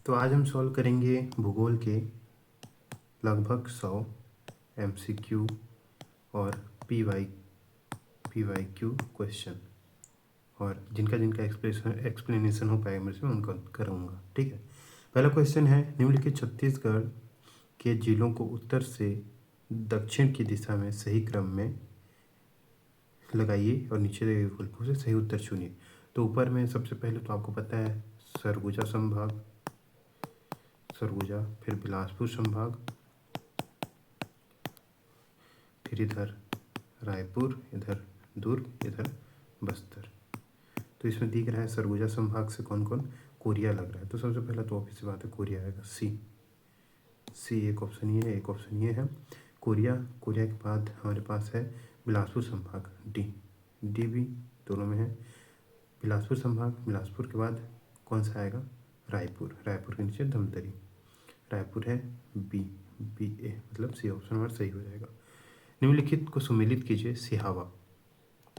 तो आज हम सॉल्व करेंगे भूगोल के लगभग 100 MCQ और PYQ क्वेश्चन, और जिनका जिनका एक्सप्लेनेशन हो पाएगा मेरे से मैं उनका करूँगा। ठीक है, पहला क्वेश्चन है, निम्नलिखित छत्तीसगढ़ के जिलों को उत्तर से दक्षिण की दिशा में सही क्रम में लगाइए और नीचे दिए विकल्पों से सही उत्तर चुनिए। तो ऊपर में सबसे पहले तो आपको पता है सरगुजा संभाग, सरगुजा, फिर बिलासपुर संभाग, फिर इधर रायपुर, इधर दुर्ग, इधर बस्तर। तो इसमें दिख रहा है सरगुजा संभाग से कौन कौन, कोरिया लग रहा है। तो सबसे पहला तो ऑब्वियस बात है कोरिया आएगा, सी एक ऑप्शन ये है, एक ऑप्शन ये है कोरिया। कोरिया के बाद हमारे पास है बिलासपुर संभाग, डी भी दोनों में है। बिलासपुर संभाग, बिलासपुर के बाद कौन सा आएगा, रायपुर, रायपुर के नीचे धमतरी, रायपुर है बी ए, मतलब सी ऑप्शन हमारा सही हो जाएगा। निम्नलिखित को सुमेलित कीजिए, सिहावा,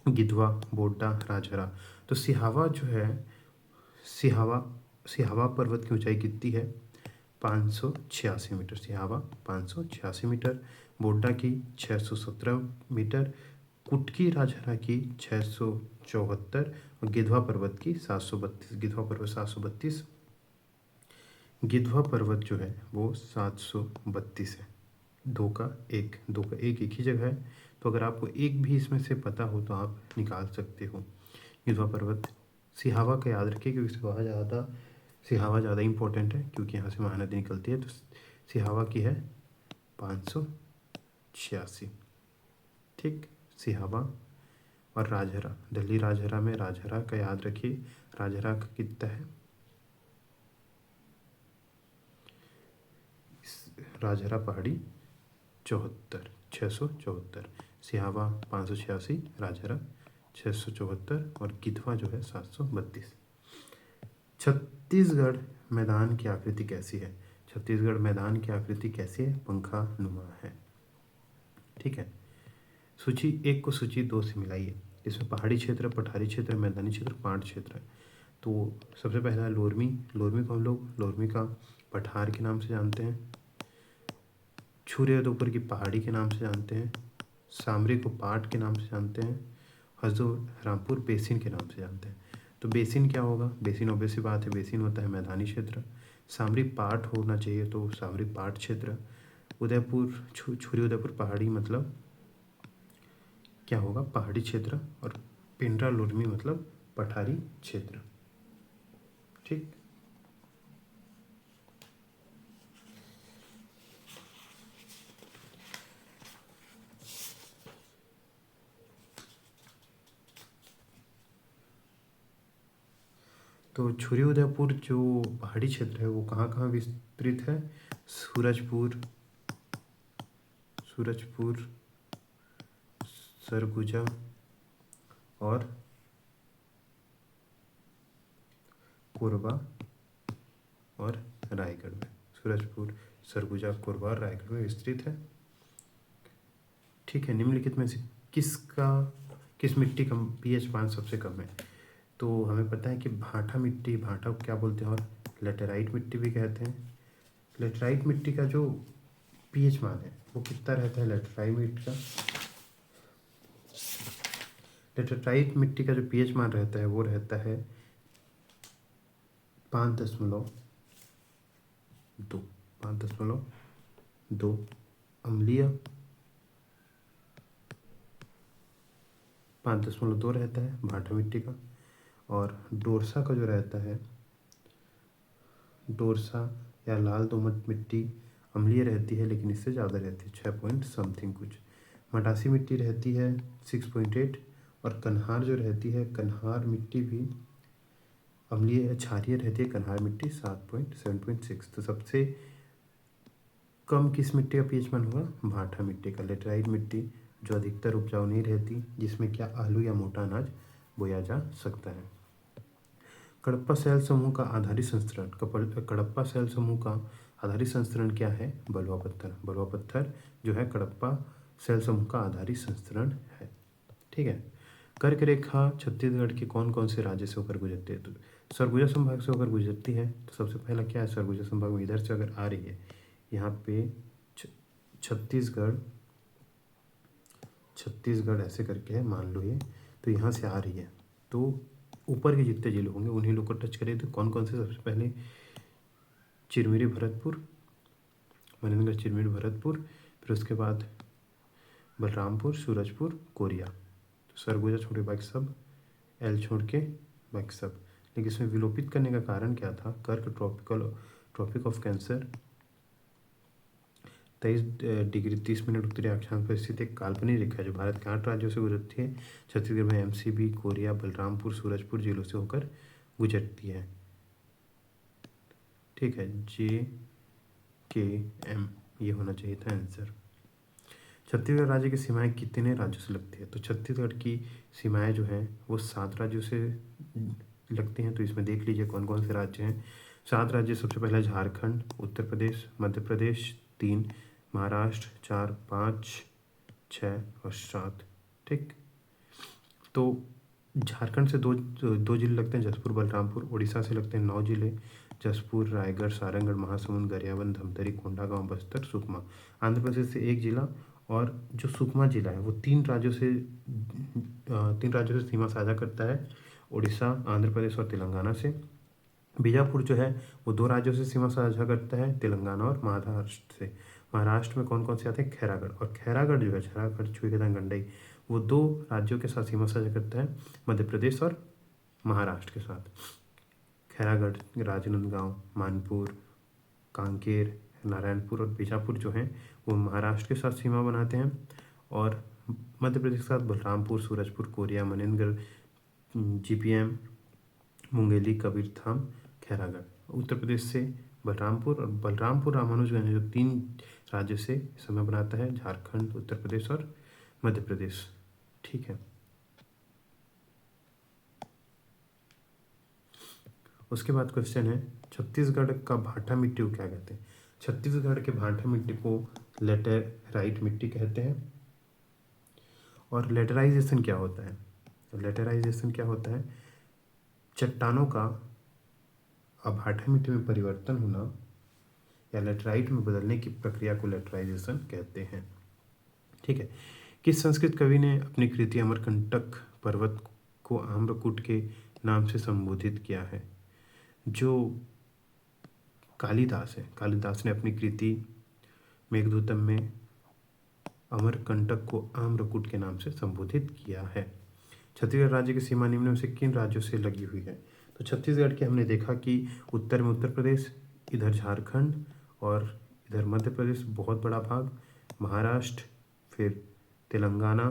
गिधवा, बोडा, राजहरा। तो सिहावा जो है, सिहावा पर्वत की ऊंचाई कितनी है, 586 मीटर, सिहावा 586 मीटर, बोडा की 617 मीटर, कुटकी राजहरा की 674 और गिधवा पर्वत की 732। गिधवा पर्वत 732, गिधवा पर्वत जो है वो 732 है। दो का एक ही जगह है। तो अगर आपको एक भी इसमें से पता हो तो आप निकाल सकते हो। गिधवा पर्वत, सिहावा का याद रखिए क्योंकि सिहावा ज़्यादा इंपॉर्टेंट है क्योंकि यहाँ से महानदी निकलती है। तो सिहावा की है 586। ठीक, सिहावा। और राजहरा, दिल्ली राजहरा में राजहरा का याद रखिए, राजहरा का कितना है, राजहरा पहाड़ी 674, सिहावा 586, राजहरा 674 और गिधवा जो है 732। छत्तीसगढ़ मैदान की आकृति कैसी है, छत्तीसगढ़ मैदान की आकृति कैसी है, पंखा नुमा है। ठीक है, सूची 1 को सूची 2 से मिलाइए। इसमें पहाड़ी क्षेत्र, पठारी क्षेत्र, मैदानी क्षेत्र, पाट क्षेत्र है। तो सबसे पहला लोरमी, लोरमी को हम लोग लोरमी का पठार के नाम से जानते हैं, छुरियादोपुर की पहाड़ी के नाम से जानते हैं, सामरी को पाट के नाम से जानते हैं, हजूर रामपुर बेसिन के नाम से जानते हैं। तो बेसिन क्या होगा, बेसिन ऑब्वियस सी बात है, बेसिन होता है मैदानी क्षेत्र। सामरी पाट होना चाहिए तो सामरी पाट क्षेत्र। उदयपुर, छुरी उदयपुर पहाड़ी मतलब क्या होगा, पहाड़ी क्षेत्र। और पिंडरा लोरमी मतलब पठारी क्षेत्र। ठीक, तो छुरी उदयपुर जो पहाड़ी क्षेत्र है वो कहाँ कहाँ विस्तृत है, सूरजपुर, सरगुजा और कोरबा और रायगढ़ में। सूरजपुर, सरगुजा, कोरबा और रायगढ़ में विस्तृत है। ठीक है, निम्नलिखित में से किस मिट्टी का pH मान सबसे कम है। तो हमें पता है कि भाटा मिट्टी, भाटा को क्या बोलते हैं और लेटेराइट मिट्टी भी कहते हैं। लेटेराइट मिट्टी का जो pH मान है वो कितना रहता है, लेटेराइट मिट्टी का जो pH मान रहता है वो रहता है 5.2, अम्लीय 5.2 रहता है भाटा मिट्टी का। और डोरसा का जो रहता है, डोरसा या लाल दोमट मिट्टी अम्लीय रहती है लेकिन इससे ज़्यादा रहती है, 6 पॉइंट समथिंग कुछ। मटासी मिट्टी रहती है 6.8 और कन्हार जो रहती है, कन्हार मिट्टी भी अम्लीय क्षारीय रहती है, कन्हार मिट्टी 7.6। तो सबसे कम किस मिट्टी का pH मान होगा, भाटा मिट्टी का। लेटेराइट मिट्टी जो अधिकतर उपजाऊ नहीं रहती, जिसमें क्या आलू या मोटा अनाज बोया जा सकता है। कडप्पा शैल समूह का आधारित संस्करण, कडप्पा शैल समूह का आधारित संस्करण क्या है, बलुआ पत्थर। बलुआ पत्थर जो है कडप्पा शैल समूह का आधारित संस्करण है। ठीक है, कर्क रेखा छत्तीसगढ़ के कौन कौन से राज्य से होकर गुजरती है। तो सरगुजा संभाग से होकर गुजरती है तो सबसे पहला क्या है, सरगुजा संभाग में इधर से अगर आ रही है, यहाँ पे छत्तीसगढ़ ऐसे करके है, मान लो ये, तो यहाँ से आ रही है, तो ऊपर के जितने जिले होंगे उन्हीं लोग को टच करें। तो कौन कौन से, सबसे पहले चिरमिरी भरतपुर, मनेन्द्रगढ़ चिरमिरी भरतपुर, फिर उसके बाद बलरामपुर, सूरजपुर, कोरिया। तो सरगुजा छोड़ के बाकी सब, एल छोड़ के बाकी सब। लेकिन इसमें विलोपित करने का कारण क्या था, कर्क ट्रॉपिक ऑफ कैंसर 23°30' उत्तरी अक्षांश पर स्थित एक काल्पनिक रेखा जो भारत के 8 राज्यों से गुजरती है। छत्तीसगढ़ में एमसीबी, कोरिया, बलरामपुर, सूरजपुर जिलों से होकर गुजरती है। ठीक है, JKM ये होना चाहिए था आंसर। छत्तीसगढ़ राज्य की सीमाएं कितने राज्यों से लगती है, तो छत्तीसगढ़ की सीमाएं जो हैं वो 7 राज्यों से लगती हैं। तो इसमें देख लीजिए कौन कौन से राज्य हैं। 7 राज्य, सबसे पहला झारखंड, उत्तर प्रदेश, मध्य प्रदेश 3, महाराष्ट्र 4, 5, 6 और 7। ठीक, तो झारखंड से दो जिले लगते हैं, जसपुर, बलरामपुर। उड़ीसा से लगते हैं 9 जिले, जसपुर, रायगढ़, सारंगढ़, महासमुंद, गरियाबंद, धमतरी, कोंडागांव, बस्तर, सुकमा। आंध्र प्रदेश से 1 जिला, और जो सुकमा जिला है वो 3 राज्यों से सीमा साझा करता है, उड़ीसा, आंध्र प्रदेश और तेलंगाना से। बीजापुर जो है वो 2 राज्यों से सीमा साझा करता है, तेलंगाना और महाराष्ट्र से। महाराष्ट्र में कौन कौन से आते हैं, खैरागढ़, और खैरागढ़ जो है, खैरागढ़ छुईखेदान गंडई, वो 2 राज्यों के साथ सीमा साझा करता है, मध्य प्रदेश और महाराष्ट्र के साथ। खैरागढ़, राजनांदगांव, मानपुर, कांकेर, नारायणपुर और बीजापुर जो हैं वो महाराष्ट्र के साथ सीमा बनाते हैं, और मध्य प्रदेश के साथ बलरामपुर, सूरजपुर, कोरिया, मनेन्द्रगढ़, GPM, मुंगेली, कबीरधाम, खैरागढ़। उत्तर प्रदेश से बलरामपुर रामानुजगंज जो 3 राज्यों से सीमा बनाता है, झारखंड, उत्तर प्रदेश और मध्य प्रदेश। ठीक है, उसके बाद क्वेश्चन है, छत्तीसगढ़ का भाटा मिट्टी को क्या कहते हैं। छत्तीसगढ़ के भाटा मिट्टी को लेटेराइट मिट्टी कहते हैं। और लेटराइजेशन क्या होता है, लेटराइजेशन क्या होता है, चट्टानों का भाटा मिट्टी में परिवर्तन होना या लेटराइट में बदलने की प्रक्रिया को लेटराइजेशन कहते हैं। ठीक है, किस संस्कृत कवि ने अपनी कृति अमरकंटक पर्वत को आम्रकूट के नाम से संबोधित किया है। जो कालिदास है, कालिदास ने अपनी कृति मेघदूतम में अमरकंटक को आम्रकूट के नाम से संबोधित किया है। छत्तीसगढ़ राज्य की सीमा निम्न में से किन राज्यों से लगी हुई है, तो छत्तीसगढ़ के हमने देखा कि उत्तर में उत्तर प्रदेश, इधर झारखंड और इधर मध्य प्रदेश बहुत बड़ा भाग, महाराष्ट्र, फिर तेलंगाना,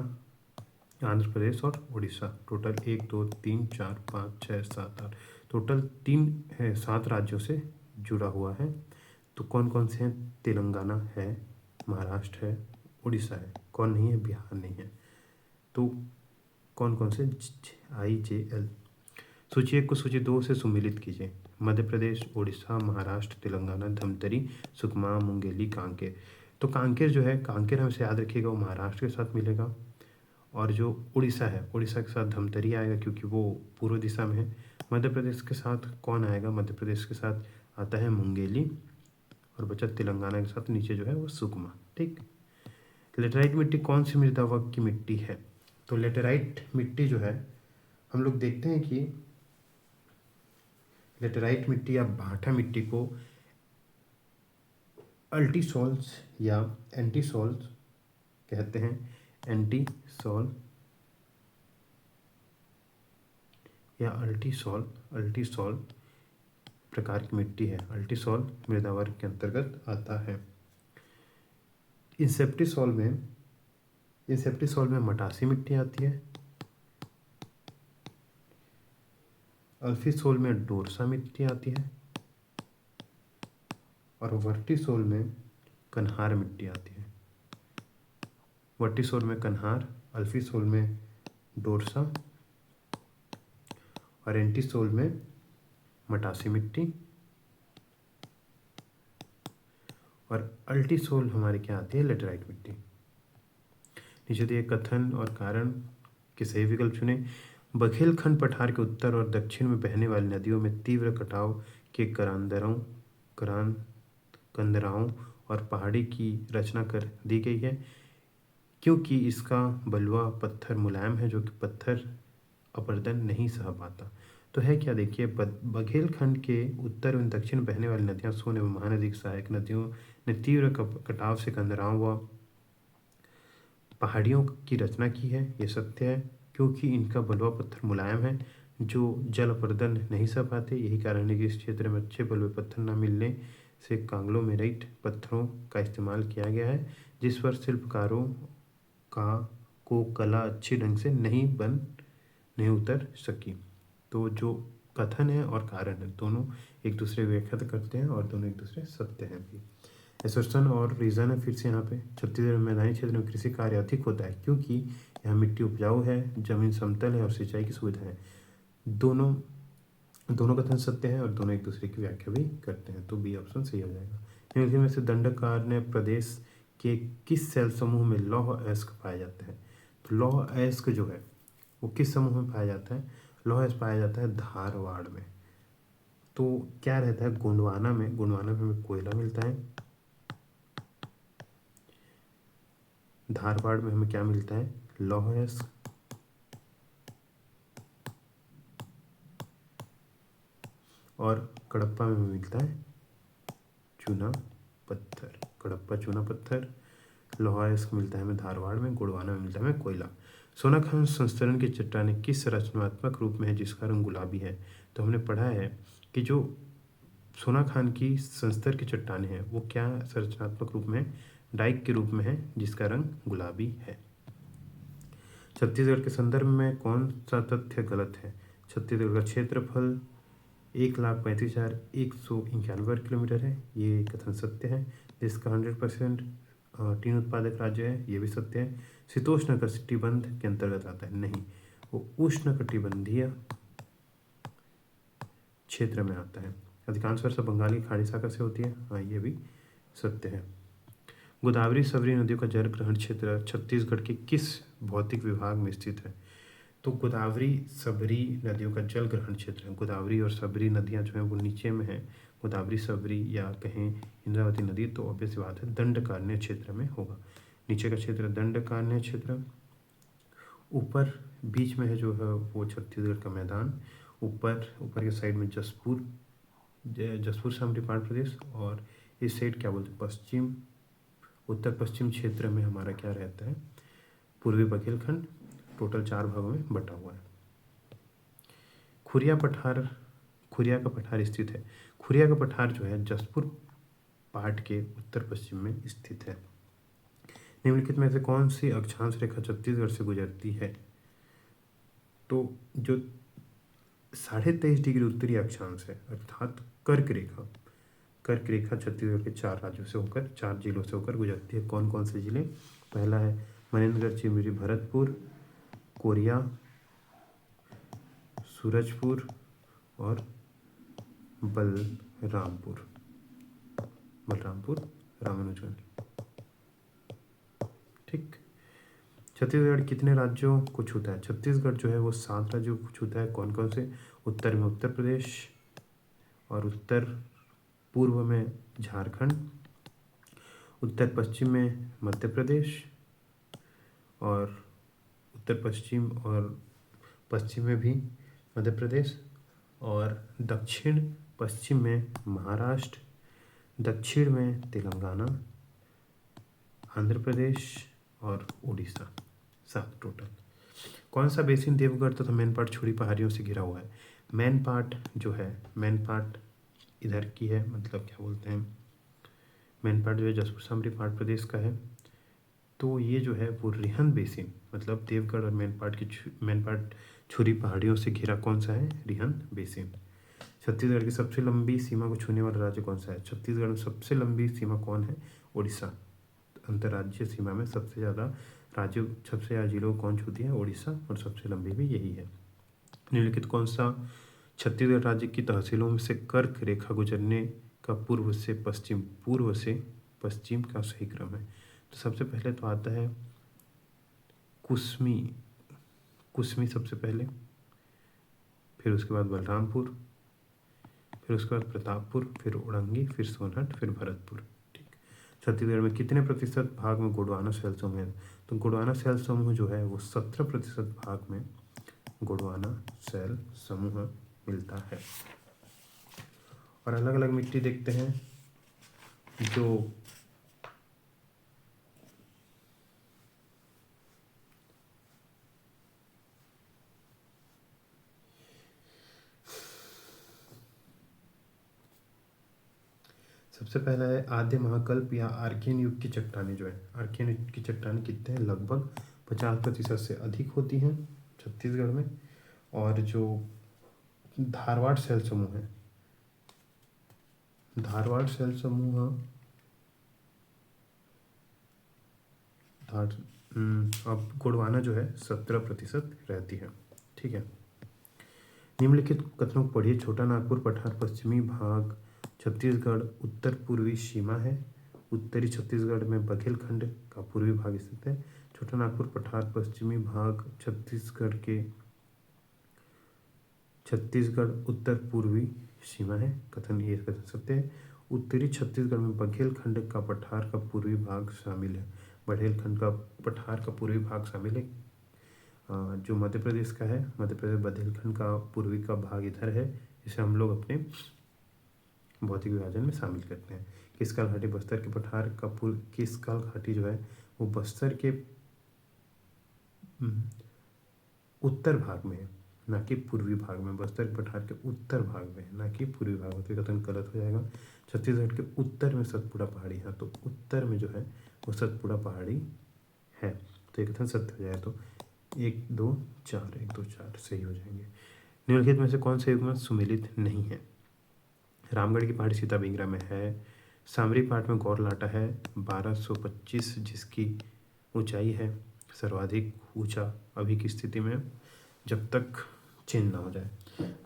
आंध्र प्रदेश और उड़ीसा। टोटल 1 2 3 4 5 6 7 8 टोटल 7 राज्यों से जुड़ा हुआ है। तो कौन कौन से हैं, तेलंगाना है, महाराष्ट्र है, उड़ीसा है, कौन नहीं है, बिहार नहीं है। तो कौन कौन से, IJL। सूची 1 को सूची 2 से सुमिलित कीजिए। मध्य प्रदेश, उड़ीसा, महाराष्ट्र, तेलंगाना, धमतरी, सुकमा, मुंगेली, कांकेर। तो कांकेर जो है, कांकेर हमसे याद रखिएगा वो महाराष्ट्र के साथ मिलेगा, और जो उड़ीसा है, उड़ीसा के साथ धमतरी आएगा क्योंकि वो पूर्व दिशा में है। मध्य प्रदेश के साथ कौन आएगा, मध्य प्रदेश के साथ आता है मुंगेली, और बचा तेलंगाना के साथ नीचे जो है वो सुकमा। ठीक, लेटेराइट मिट्टी कौन सी मृदा वर्ग की मिट्टी है, तो लेटेराइट मिट्टी जो है हम लोग देखते हैं कि लेटेराइट मिट्टी या भाटा मिट्टी को अल्टीसॉल्स या एंटीसॉल्स कहते हैं। एंटीसॉल या अल्टीसॉल प्रकार की मिट्टी है। अल्टीसॉल मृदा वर्ग के अंतर्गत आता है। इंसेप्टिसॉल में मटासी मिट्टी आती है। अल्फीसोल में डोरसा मिट्टी आती है, और वर्टिसोल में कन्हार मिट्टी आती है। वर्टिसोल में कन्हार, अल्फीसोल में डोरसा, और एंटीसोल में मटासी मिट्टी, और अल्टीसोल हमारे क्या आती है, लेटेराइट मिट्टी। नीचे दिए कथन और कारण के सही विकल्प चुने। बघेलखंड पठार के उत्तर और दक्षिण में बहने वाली नदियों में तीव्र कटाव के कंदराओं और पहाड़ी की रचना कर दी गई है, क्योंकि इसका बलुआ पत्थर मुलायम है जो कि पत्थर अपरदन नहीं सह पाता। तो है क्या, देखिए, बघेलखंड के उत्तर एवं दक्षिण बहने वाली नदियां सोन एवं महानदी की सहायक नदियों ने तीव्र कटाव से कंदराओं व पहाड़ियों की रचना की है। ये सत्य है, क्योंकि इनका बलुआ पत्थर मुलायम है जो जल अपरदन नहीं सह पाते। यही कारण है कि इस क्षेत्र में अच्छे बलुए पत्थर न मिलने से कांग्लोमेराइट पत्थरों का इस्तेमाल किया गया है, जिस पर शिल्पकारों को कला अच्छे ढंग से नहीं उतर सकी। तो जो कथन है और कारण है दोनों एक दूसरे व्याख्या करते हैं और दोनों एक दूसरे सत्य हैं भी। एसर्शन और रीज़न है फिर से यहाँ पे, छत्तीसगढ़ में मैदानी क्षेत्र में कृषि कार्य अधिक होता है क्योंकि यहाँ मिट्टी उपजाऊ है, जमीन समतल है और सिंचाई की सुविधा है। दोनों कथन सत्य हैं और दोनों एक दूसरे की व्याख्या भी करते हैं, तो बी ऑप्शन सही हो जाएगा। निम्नलिखित में से दंडकारण्य प्रदेश के किस सेल समूह में लौह अयस्क पाया जाता है? तो लौह अयस्क जो है वो किस समूह में पाया जाता है? लौह अयस्क पाया जाता है धारवाड़ में। तो क्या रहता है गोंडवाना में हमें कोयला मिलता है, धारवाड़ में हमें क्या मिलता है? लौह अयस्क, और कडप्पा में हमें मिलता है चूना पत्थर। कडप्पा चूना पत्थर, लौह अयस्क मिलता है हमें धारवाड़ में, गोंडवाना में मिलता है हमें कोयला। सोनाखान संस्करण की चट्टानें किस रचनात्मक रूप में है जिसका रंग गुलाबी है? तो हमने पढ़ा है कि जो सोनाखान की संस्तर की चट्टानें हैं वो क्या संरचनात्मक रूप में, डाइक के रूप में है जिसका रंग गुलाबी है। छत्तीसगढ़ के संदर्भ में कौन सा तथ्य गलत है? छत्तीसगढ़ का क्षेत्रफल 1,35,191 वर्ग किलोमीटर है, ये कथन सत्य है। देश का 100% टीन उत्पादक राज्य है, ये भी सत्य है। शीतोष्ण कटिबंध के अंतर्गत आता है? नहीं, वो उष्ण कटिबंधीय क्षेत्र में आता है। अधिकांश वर्षा बंगाल की खाड़ी सागर से होती है, हाँ ये भी सत्य है। गोदावरी सबरी नदियों का जल ग्रहण क्षेत्र छत्तीसगढ़ के किस भौतिक विभाग में स्थित है? तो गोदावरी सबरी नदियों का जल ग्रहण क्षेत्र है। गोदावरी और सबरी नदियां जो हैं वो नीचे में है, गोदावरी सबरी या कहें इंद्रावती नदी, तो ऑब्वियस बात है दंडकारण्य क्षेत्र में होगा। नीचे का क्षेत्र दंडकारण्य क्षेत्र, ऊपर बीच में है जो है वो छत्तीसगढ़ का मैदान, ऊपर के साइड में जसपुर सामरी पहाड़ प्रदेश, और इस साइड क्या बोलते हैं उत्तर पश्चिम क्षेत्र में हमारा क्या रहता है पूर्वी बघेलखंड। टोटल 4 भागों में बटा हुआ है। खुरिया का पठार स्थित है। खुरिया का पठार जो है जसपुर पाट के उत्तर पश्चिम में स्थित है। निम्नलिखित में से कौन सी अक्षांश रेखा छत्तीसगढ़ से गुजरती है? तो जो 23.5 डिग्री उत्तरी अक्षांश है अर्थात कर्क रेखा छत्तीसगढ़ के 4 राज्यों से होकर, 4 जिलों से होकर गुजरती है। कौन कौन से जिले? पहला है मनेन्द्रगढ़, चिमरी, भरतपुर, कोरिया, सूरजपुर और बलरामपुर रामानुजगंज। ठीक। छत्तीसगढ़ कितने राज्यों को छूता है? छत्तीसगढ़ जो है वो 7 राज्यों को छूता है। कौन कौन से? उत्तर में उत्तर प्रदेश, और उत्तर पूर्व में झारखंड, उत्तर पश्चिम में मध्य प्रदेश, और उत्तर पश्चिम और पश्चिम में भी मध्य प्रदेश, और दक्षिण पश्चिम में महाराष्ट्र, दक्षिण में तेलंगाना, आंध्र प्रदेश और उड़ीसा। 7 टोटल। कौन सा बेसिन देवगढ़ तथा मैनपाट छोड़ी पहाड़ियों से घिरा हुआ है? मैनपाट इधर की है, मतलब क्या बोलते हैं, मैनपाट जो है जसपुर सामरी पहाड़ प्रदेश का है। तो ये जो है वो रिहंद बेसिन, मतलब देवगढ़ और मैनपाट छुरी पहाड़ियों से घिरा कौन सा है? रिहंद बेसिन। छत्तीसगढ़ की सबसे लंबी सीमा को छूने वाला राज्य कौन सा है? छत्तीसगढ़ में सबसे लंबी सीमा कौन है? उड़ीसा। अंतर्राज्यीय सीमा में सबसे ज़्यादा जिलों को कौन छूती है? उड़ीसा, और सबसे लंबी भी यही है। निम्नलिखित कौन सा छत्तीसगढ़ राज्य की तहसीलों में से कर्क रेखा गुजरने का पूर्व से पश्चिम का सही क्रम है? तो सबसे पहले तो आता है कुसमी सबसे पहले, फिर उसके बाद बलरामपुर, फिर उसके बाद प्रतापपुर, फिर उड़ंगी, फिर सोनहट, फिर भरतपुर। ठीक। छत्तीसगढ़ में कितने प्रतिशत भाग में गोंडवाना शैल समूह है? तो गोंडवाना शैल समूह जो है वो 17% भाग में गोंडवाना शैल समूह मिलता है। और अलग अलग मिट्टी देखते हैं जो सबसे पहला है आद्य महाकल्प या आर्कियन युग की चट्टानें जो है, आर्कियन युग की चट्टानें कितने हैं? लगभग 50% से अधिक होती हैं छत्तीसगढ़ में। और जो धारवाड़ शैल समूह है, धारवाड़ शैल समूह अब गोंडवाना जो है 17% रहती है। ठीक है। निम्नलिखित कथनों को पढ़िए। छोटा नागपुर पठार पश्चिमी भाग छत्तीसगढ़ उत्तर पूर्वी सीमा है। उत्तरी छत्तीसगढ़ में बघेलखंड का पूर्वी भाग स्थित है। छोटा नागपुर पठार पश्चिमी भाग छत्तीसगढ़ उत्तर पूर्वी सीमा है। कथन ये कथन सत्य है। उत्तरी छत्तीसगढ़ में बघेलखंड का पठार का पूर्वी भाग शामिल है। बघेलखंड का पठार का पूर्वी भाग शामिल है। जो मध्य प्रदेश का है, मध्य प्रदेश बघेलखंड का पूर्वी का भाग इधर है। इसे हम लोग अपने भौतिक विभाजन में शामिल करते हैं। किसकाल घाटी बस्तर के पठार का किसकाल घाटी जो है वो बस्तर के उत्तर भाग में है, ना कि पूर्वी भाग में। बस्तर के पठार के उत्तर भाग में है, ना कि पूर्वी भाग में। तो कथन गलत हो जाएगा। छत्तीसगढ़ के उत्तर में सतपुड़ा पहाड़ी है, तो उत्तर में जो है वो सतपुड़ा पहाड़ी है। तो ये कथन सत्य हो जाए तो 1 2 4 1 2 4 सही हो जाएंगे। निम्नलिखित में से कौन से युग्म सुमेलित नहीं है? रामगढ़ की पहाड़ी सीताबिंगरा में है। सामरी पाट में गौरलाटा है 1225 जिसकी ऊंचाई है सर्वाधिक ऊंचा अभी की स्थिति में, जब तक चेंज ना हो जाए।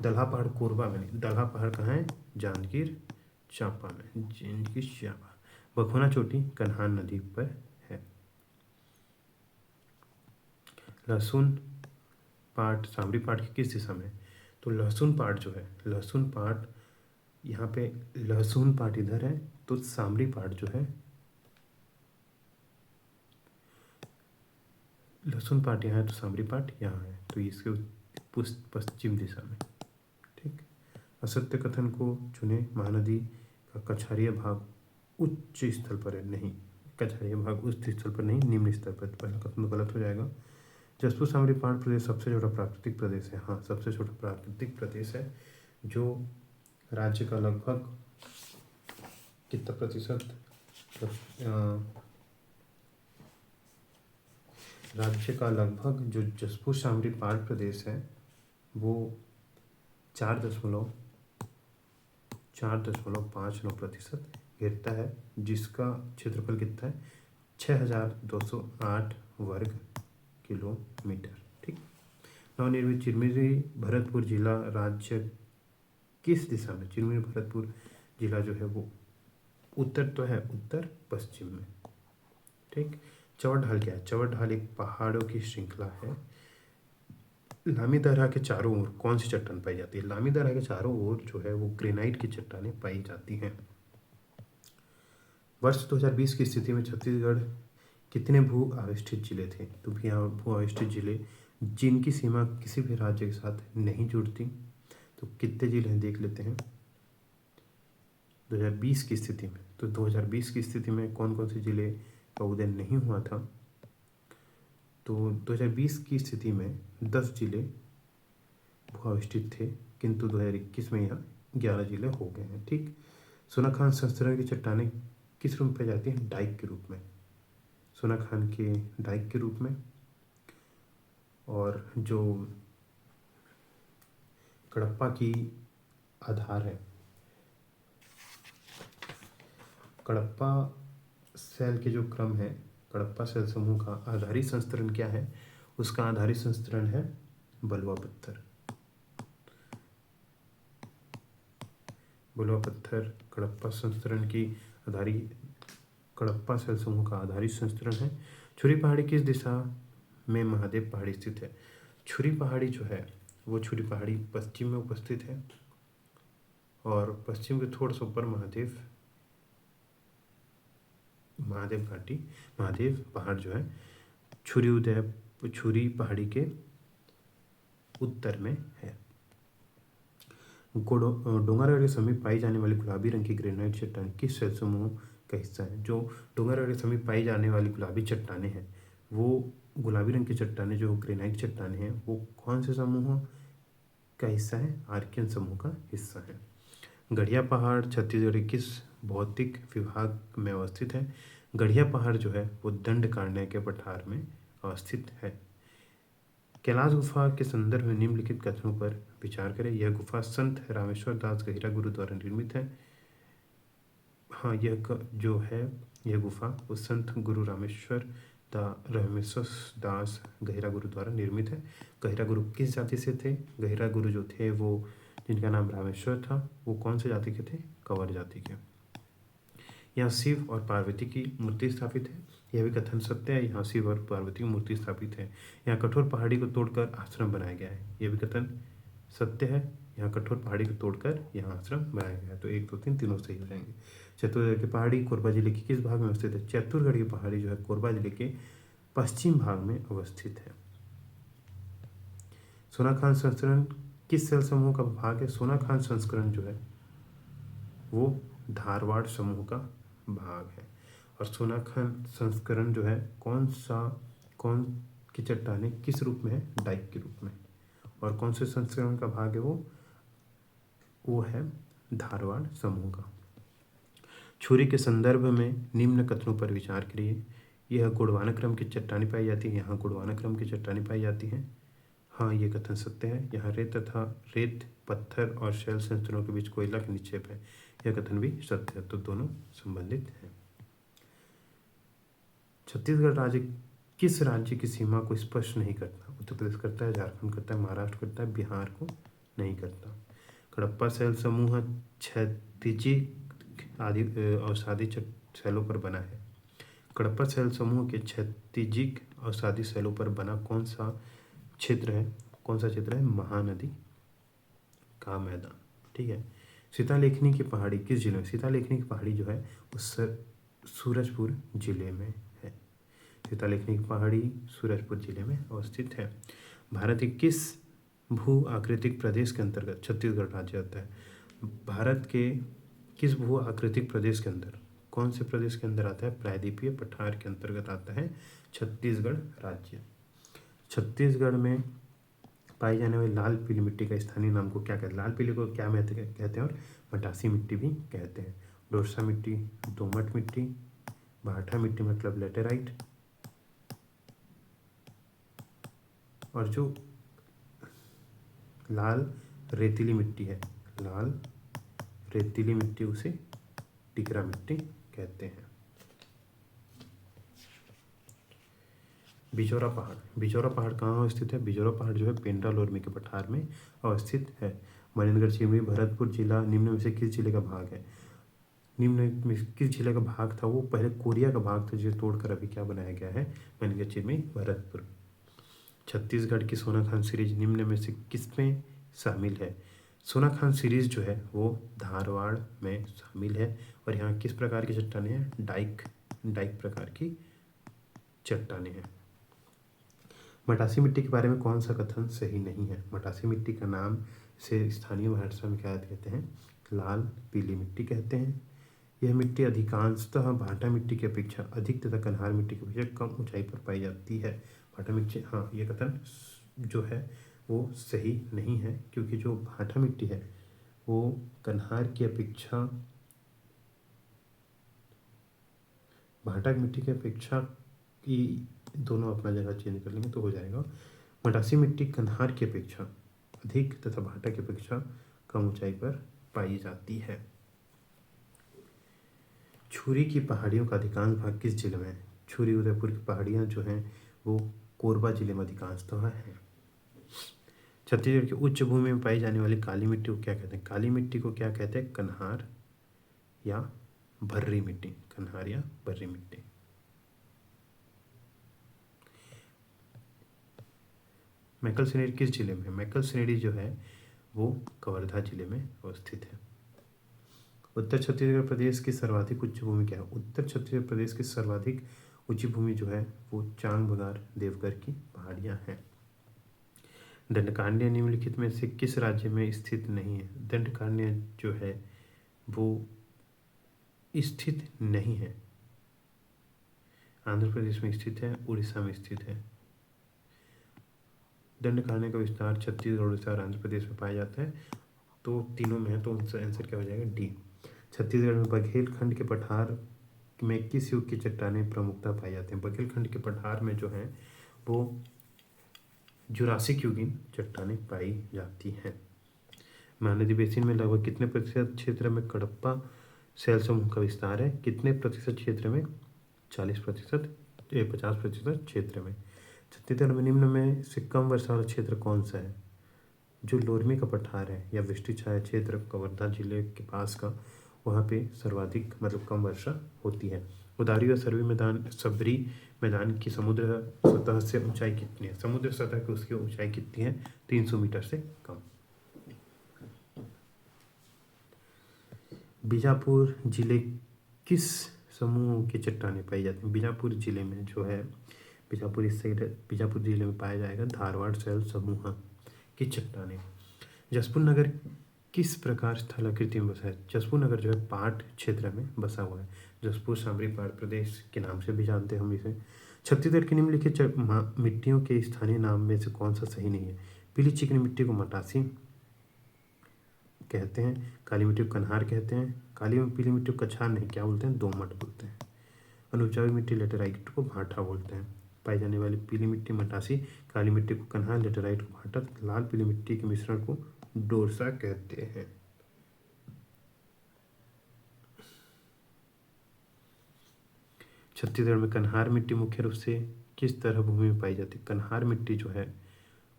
दल्हा पहाड़ कोरबा में नहीं, दल्हा पहाड़ कहाँ है? जांजगीर चांपा में, जांजगीर चांपा। बखोना चोटी कन्हान नदी पर है। लहसुन पाट सामरी पाट की किस दिशा में? तो लहसुन पाट जो है, लहसुन पाट यहाँ पे लहसुन पाट इधर है, तो सामरी पाट जो है, लहसुन पाट यहाँ है तो सामरी पाट यहाँ है, तो इसके पश्चिम दिशा में। ठीक। असत्य कथन को चुने। महानदी का कछारीय भाग उच्च स्थल पर है, नहीं, कछारीय भाग उच्च स्थल पर नहीं, निम्न स्तर पर। पहला कथन तो गलत हो जाएगा। जसपुर सामरी पाट प्रदेश सबसे छोटा प्राकृतिक प्रदेश है। हाँ, सबसे छोटा प्राकृतिक प्रदेश है, जो राज्य का लगभग कितना प्रतिशत, राज्य का लगभग जो जसपुर सामरी पाट प्रदेश है वो 4.59% घेरता है, जिसका क्षेत्रफल कितना है? 6208 वर्ग किलोमीटर। ठीक। नवनिर्मित चिरमिरी भरतपुर जिला राज्य किस दिशा में? चिरमिरी भरतपुर जिला जो है वो उत्तर तो है, उत्तर पश्चिम में। ठीक। चौड़ ढाल क्या है? चौड़ ढाल एक पहाड़ों की श्रृंखला है। लामी दर्रा के चारों ओर कौन सी चट्टान पाई जाती है? लामी दर्रा के चारों ओर जो है वो ग्रेनाइट की चट्टानें पाई जाती हैं। वर्ष 2020 की स्थिति में छत्तीसगढ़ कितने भू आविष्ठित जिले थे? तो भी यहाँ भू आविष्ठित जिले जिनकी सीमा किसी भी राज्य के साथ नहीं जुड़ती, तो कितने जिले हैं देख लेते हैं 2020 की स्थिति में। तो 2020 की स्थिति में कौन कौन से जिले का उदय नहीं हुआ था? तो 2020 की स्थिति में 10 जिले भू आविष्ठित थे, किंतु 2021 में यहाँ 11 जिले हो गए हैं। ठीक। सोनाखान संस्करण की चट्टानें किस रूप में पाई जाती हैं? डाइक के रूप में, सोनाखान के डाइक के रूप में। और जो कड़प्पा की आधार है, कड़प्पा सेल के जो क्रम है, कड़प्पा सेल समूह का आधारित संस्करण क्या है? उसका आधारित संस्करण है बलुआ पत्थर। बलुआ पत्थर कड़प्पा संस्करण की आधारित, कड़प्पा सेल समूह का आधारित संस्करण है। छुरी पहाड़ी किस दिशा में महादेव पहाड़ी स्थित है? छुरी पहाड़ी जो है वो छुरी पहाड़ी पश्चिम में उपस्थित है और पश्चिम के थोड़ा सा ऊपर महादेव घाटी, महादेव पहाड़ जो है छुरी पहाड़ी के उत्तर में है। डोंगरगढ़ के समीप पाई जाने वाली गुलाबी रंग की ग्रेनाइट चट्टान किस शैल समूह का हिस्सा है? जो डोंगरगढ़ के समीप पाई जाने वाली गुलाबी चट्टानें हैं, वो गुलाबी रंग की चट्टानें जो ग्रेनाइट चट्टानें हैं, वो कौन से समूह का हिस्सा है? आर्कियन समूह का हिस्सा है। गढ़िया पहाड़ छत्तीसगढ़ के किस भौतिक विभाग में अवस्थित है? गढ़िया पहाड़ जो है वो दंडकारण्य के पठार में अवस्थित है। कैलाश गुफा के संदर्भ में निम्नलिखित कथनों पर विचार करें। यह गुफा संत रामेश्वर दास गहिरा गुरु द्वारा निर्मित है। हाँ, जो है यह गुफा वो संत गुरु रामेश्वर दास गहिरा गुरु द्वारा निर्मित है। गहिरा गुरु किस जाति से थे? गहिरा गुरु जो थे वो जिनका नाम रामेश्वर था, वो कौन से जाति के थे? कंवर जाति के। यहाँ शिव और पार्वती की मूर्ति स्थापित है। यह भी कथन सत्य है, यहाँ शिव और पार्वती की मूर्ति स्थापित है। यहाँ कठोर पहाड़ी को तोड़कर आश्रम बनाया गया है। यह भी कथन सत्य है, यहाँ कठोर पहाड़ी को तोड़कर यहाँ आश्रम बनाया गया है। तो 1 2 3 तीनों सही हो जाएंगे। चतुरगढ़ की पहाड़ी कोरबा जिले के किस भाग में अवस्थित है? चतुरगढ़ की पहाड़ी जो है कोरबा जिले के पश्चिम भाग में अवस्थित है। सोनाखान संस्करण किस सेल समूह का भाग है? सोनाखान संस्करण जो है वो धारवाड़ समूह का भाग है। और सोनाखान संस्करण जो है कौन की चट्टानें किस रूप में है? डाइक के रूप में। और कौन से संस्करण का भाग है वो है धारवाड़ समूह का। छुरी के संदर्भ में निम्न कथनों पर विचार करिए। यह गोंडवाना क्रम की चट्टानें पाई जाती है, यहाँ गोंडवाना क्रम की चट्टानें पाई जाती हैं। हाँ, ये कथन सत्य है। यहाँ रेत पत्थर और शैल संरचनाओं के बीच कोयला का निक्षेप है। यह कथन भी सत्य है। तो दोनों संबंधित हैं। छत्तीसगढ़ राज्य किस राज्य की सीमा को स्पष्ट नहीं करता? उत्तर प्रदेश करता है, झारखंड करता है, महाराष्ट्र करता है, बिहार को नहीं करता। कडप्पा शैल समूह क्षैतिजिक आदि अवसादी शैलों पर बना है। कडप्पा शैल समूह के क्षैतिजिक अवसादी शैलों पर बना कौन सा क्षेत्र है? महानदी का मैदान। ठीक है। सीतालेखनी की पहाड़ी किस जिले में? सीतालेखनी की पहाड़ी जो है उस सूरजपुर जिले में है। सीतालेखनी की पहाड़ी सूरजपुर जिले में अवस्थित है। भारत के किस भू आकृतिक प्रदेश के अंतर्गत छत्तीसगढ़ राज्य आता है? भारत के किस भू आकृतिक प्रदेश के अंदर, कौन से प्रदेश के अंदर आता है? प्रायद्वीपीय पठार के अंतर्गत आता है छत्तीसगढ़ राज्य। छत्तीसगढ़ में पाई जाने वाली लाल पीली मिट्टी का स्थानीय नाम को क्या कहते हैं? लाल पीली को क्या कहते हैं? और मटासी मिट्टी भी कहते हैं। डोरसा मिट्टी, दोमट मिट्टी, भाटा मिट्टी मतलब लेटेराइट, और जो लाल रेतीली मिट्टी है, लाल रेतीली मिट्टी उसे टिकरा मिट्टी कहते हैं। बिजौरा पहाड़ कहाँ अवस्थित है? बिजौरा पहाड़ जो है पेंड्रा लोरमी के पठार में अवस्थित है। मनेन्द्रगढ़ चिमनी भरतपुर जिला निम्न में से किस जिले का भाग है? निम्न में किस जिले का भाग था? वो पहले कोरिया का भाग था जिसे तोड़कर अभी क्या बनाया गया है? मनेन्द्रगढ़ चिमनी भरतपुर। छत्तीसगढ़ की सोनाखान सीरीज निम्न में से किसमें शामिल है? सोनाखान सीरीज जो है वो धारवाड़ में शामिल है। और यहाँ किस प्रकार की चट्टानें हैं? डाइक प्रकार की चट्टानें हैं। मटासी मिट्टी के बारे में कौन सा कथन सही नहीं है? मटासी मिट्टी का नाम से स्थानीय भाषा में क्या कहते हैं? लाल पीली मिट्टी कहते हैं। यह मिट्टी अधिकांशतः भाटा मिट्टी की अपेक्षा अधिक तथा कन्हार मिट्टी की अपेक्षा कम ऊंचाई पर पाई जाती है। भाटा मिट्टी, हाँ, ये कथन जो है वो सही नहीं है, क्योंकि जो भाटा मिट्टी है वो कन्हार की अपेक्षा, भाटा मिट्टी की अपेक्षा की दोनों अपना जगह चेंज कर लेंगे तो हो जाएगा। मटासी मिट्टी कन्हार की अपेक्षा अधिक तथा भाटा की अपेक्षा कम ऊंचाई पर पाई जाती है। छुरी की पहाड़ियों का अधिकांश भाग किस जिले में है? छुरी उदयपुर की पहाड़ियाँ जो हैं वो कोरबा जिले में अधिकांशतः हैं। छत्तीसगढ़ की उच्च भूमि में पाई जाने वाली काली मिट्टी को क्या कहते हैं? काली मिट्टी को क्या कहते हैं? कन्हार या भर्री मिट्टी। कन्हार या भर्री मिट्टी। मैकल श्रेणी किस जिले में है? मैकल श्रेणी जो है वो कवर्धा जिले में अवस्थित है। उत्तर छत्तीसगढ़ प्रदेश की सर्वाधिक उच्च भूमि क्या है? उत्तर छत्तीसगढ़ प्रदेश की सर्वाधिक ऊंची भूमि जो है वो चांग बगार देवघर की पहाड़ियाँ हैं। दंडकारण्य निम्नलिखित में से किस राज्य में स्थित नहीं है? दंडकारण्य जो है वो स्थित नहीं है, आंध्र प्रदेश में स्थित है, उड़ीसा में स्थित है। दंडकारण्य का विस्तार छत्तीसगढ़, उड़ीसा और आंध्र प्रदेश में पाया जाता है। तो तीनों में है, तो उनका आंसर क्या हो जाएगा? डी। छत्तीसगढ़ में बघेलखंड के पठार में किस युग की चट्टानें प्रमुखता पाई जाती हैं? बघेलखंड के पठार में जो है वो जुरासिक युगीन चट्टानें पाई जाती हैं। महानदी बेसिन में लगभग कितने प्रतिशत क्षेत्र में कडप्पा शैल समूह का विस्तार है? कितने प्रतिशत क्षेत्र में? 40%, 50% क्षेत्र में। छत्तीसगढ़ में निम्न में से कम वर्षा वाला क्षेत्र कौन सा है? जो लोरमी का पठार है या वृष्टि छाया क्षेत्र कवर्धा जिले के पास का, वहाँ पे सर्वाधिक मतलब कम वर्षा होती है। उदारी और सबरी मैदान की समुद्र सतह से ऊंचाई कितनी है? समुद्र सतह की उसकी ऊंचाई कितनी है? 300 मीटर से कम। बीजापुर जिले किस समूह की चट्टानें पाई जाती हैं? बीजापुर जिले में जो है बीजापुर इस साइड बीजापुर जिले में पाया जाएगा धारवाड़ शैल समूह की चट्टानें। जसपुर नगर किस प्रकार स्थलाकृति में बसा है? जसपुर नगर जो है पाट क्षेत्र में बसा हुआ है। जसपुर सामरी पहाड़ प्रदेश के नाम से भी जानते हैं हम इसे। छत्तीसगढ़ की निम्नलिखित मिट्टियों के स्थानीय नाम में से कौन सा सही नहीं है? पीली चिकनी मिट्टी को मटासी कहते हैं, काली मिट्टी को कन्हार कहते हैं, काली और पीली मिट्टी को कछार नहीं क्या बोलते हैं? दोमट बोलते हैं। अनुपजाऊ मिट्टी लेटेराइट को भाटा बोलते हैं। पाई जाने वाली पीली मिट्टी मटासी, काली मिट्टी को कन्हार, लेटेराइट को भाटा, लाल पीली मिट्टी के मिश्रण को डोरसा कहते हैं। छत्तीसगढ़ में कन्हार मिट्टी मुख्य रूप से किस तरह भूमि में पाई जाती है? कन्हार मिट्टी जो है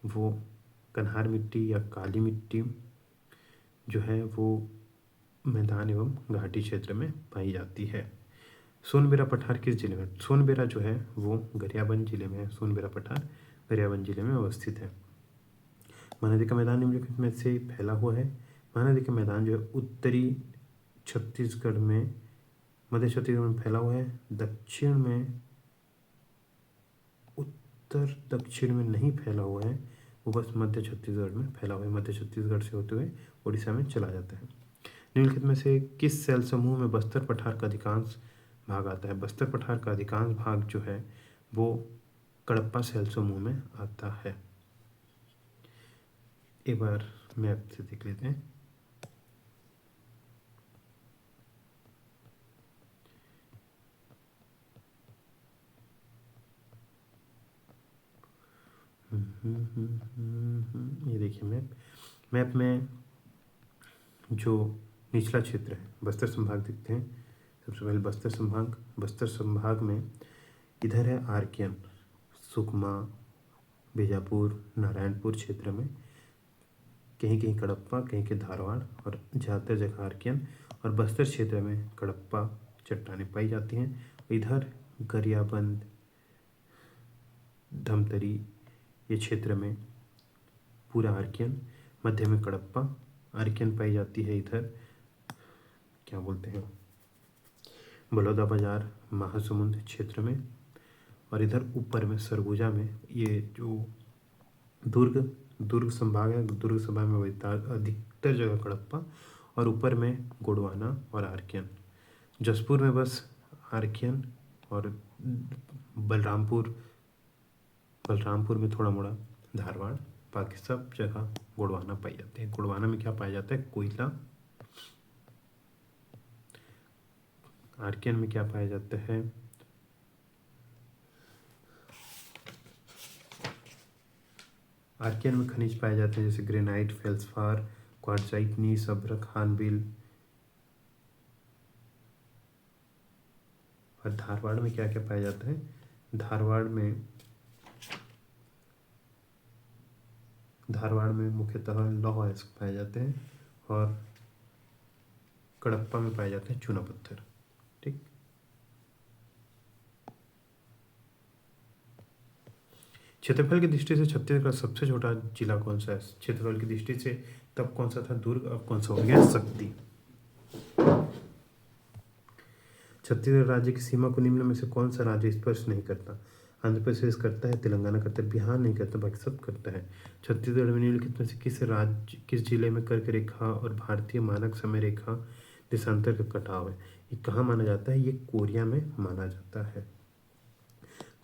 वो कन्हार मिट्टी या काली मिट्टी जो है वो मैदान एवं घाटी क्षेत्र में पाई जाती है। सोनबेरा पठार किस जिले में? सोनबेरा जो है वो गरियाबंद जिले में है। सोनबेरा पठार गरियाबंद जिले में अवस्थित है। महानदी का मैदान निम्नलिखित में से फैला हुआ है। महानदी का मैदान जो है उत्तरी छत्तीसगढ़ में, मध्य छत्तीसगढ़ में फैला हुआ है। दक्षिण में, उत्तर दक्षिण में नहीं फैला हुआ है, वो बस मध्य छत्तीसगढ़ में फैला हुआ है। मध्य छत्तीसगढ़ से होते हुए उड़ीसा में चला जाता है। निम्नलिखित में से किस शैल समूह में बस्तर पठार का अधिकांश भाग आता है? बस्तर पठार का अधिकांश भाग जो है वो कडप्पा शैल समूह में आता है। एक बार मैप से देख लेते हैं। ये देखिए मैप में जो निचला क्षेत्र है बस्तर संभाग दिखते हैं। सबसे पहले बस्तर संभाग में इधर है आरकेन, सुकमा, बीजापुर, नारायणपुर क्षेत्र में कहीं कहीं कडप्पा, कहीं कहीं धारवाड़ और ज़्यादातर जगह आरकेन और बस्तर क्षेत्र में कडप्पा चट्टानें पाई जाती हैं। इधर गरियाबंद, धमतरी ये क्षेत्र में पूरा आरकेन, मध्य में कडप्पा आरकेन पाई जाती है। इधर क्या बोलते हैं बलौदा बाजार, महासमुंद क्षेत्र में, और इधर ऊपर में सरगुजा में ये जो दुर्ग संभाग है, दुर्ग संभाग में अधिकतर जगह कडप्पा और ऊपर में गोंडवाना और आरकेन। जसपुर में बस आरकेन और बलरामपुर में थोड़ा मोड़ा धारवाड़, बाकी सब जगह गोंडवाना पाई जाती है। गोंडवाना में क्या पाया जाता है? कोयला। आरकेन में क्या पाया जाता है? आरकेन में खनिज पाए जाते हैं जैसे ग्रेनाइट, फेल्सपार, क्वार्टजाइट, नीस, अभ्रक, हार्नबिल। और धारवाड़ में क्या क्या पाया जाता है? धारवाड़ में मुख्यतः लौह अयस्क पाए जाते हैं और कडप्पा में पाए जाते हैं चूना पत्थर। ठीक। क्षेत्रफल की दृष्टि से छत्तीसगढ़ का सबसे छोटा जिला कौन सा है? क्षेत्रफल की दृष्टि से तब कौन सा था? दुर्ग। अब कौन सा हो गया? शक्ति। छत्तीसगढ़ राज्य की सीमा को निम्न में से कौन सा राज्य स्पर्श नहीं करता? आंध्र प्रदेश करता है, तेलंगाना करता है, बिहार नहीं करता, बाकी सब करता है। छत्तीसगढ़ में निम्नलिखित में से किस जिले में कर्क रेखा और भारतीय मानक समय रेखा देशांतर का कटाव है? ये कहाँ माना जाता है? ये कोरिया में माना जाता है।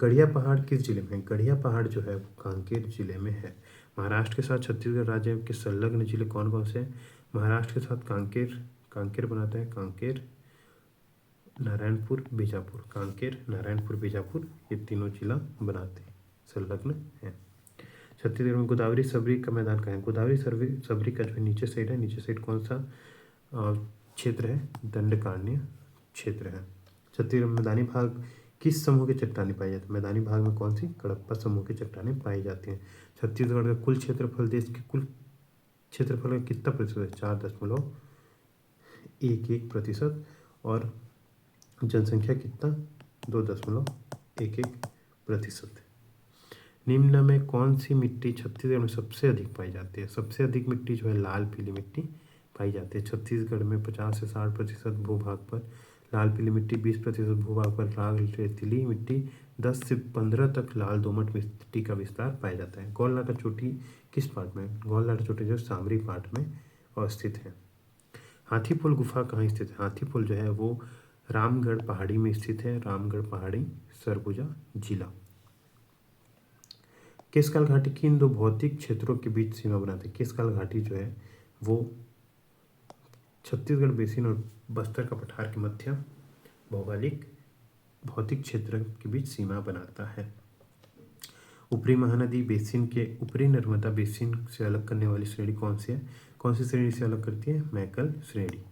गढ़िया पहाड़ किस जिले में है? गढ़िया पहाड़ जो है वो कांकेर जिले में है। महाराष्ट्र के साथ छत्तीसगढ़ राज्य के संलग्न जिले कौन कौन से हैं? महाराष्ट्र के साथ कांकेर बनाता है, कांकेर, नारायणपुर, बीजापुर। कांकेर, नारायणपुर, बीजापुर, ये तीनों जिला बनाते हैं, संलग्न हैं। छत्तीसगढ़ में गोदावरी सबरी का मैदान कहाँ है? गोदावरी सबरी का जो नीचे साइड है, नीचे साइड कौन सा क्षेत्र है? दंडकारण्य क्षेत्र है। छत्तीसगढ़ में मैदानी भाग किस समूह की चट्टानें पाई जाती है? मैदानी भाग में कौन सी? कडप्पा समूह की चट्टानें पाई जाती हैं। छत्तीसगढ़ का कुल क्षेत्रफल देश के कुल क्षेत्रफल का कितना प्रतिशत है? 4.11%। और जनसंख्या कितना? 2.11%। निम्न में कौन सी मिट्टी छत्तीसगढ़ में सबसे अधिक पाई जाती है? सबसे अधिक मिट्टी जो है लाल पीली मिट्टी पाई जाती है। छत्तीसगढ़ में 50 से 60% भूभाग पर लाल पीली मिट्टी, 20% भूभाग पर लाल रेतीली मिट्टी, 10 से 15 तक लाल दोमट मिट्टी का विस्तार पाया जाता है। गौलनाटा चोटी किस पार्ट में? गौलनाटा चोटी जो सामरी पार्ट में अवस्थित है। हाथीपुल गुफा कहाँ स्थित है? हाथीपुल जो है वो रामगढ़ पहाड़ी में स्थित है। रामगढ़ पहाड़ी, सरगुजा जिला। केशकाल घाटी किन दो भौतिक क्षेत्रों के बीच सीमा बनाती है? केशकाल घाटी जो है वो छत्तीसगढ़ बेसिन और बस्तर का पठार के मध्य भौगोलिक भौतिक क्षेत्र के बीच सीमा बनाता है। ऊपरी महानदी बेसिन के ऊपरी नर्मदा बेसिन से अलग करने वाली श्रेणी कौन सी है? कौन सी श्रेणी से अलग करती है? मैकल श्रेणी।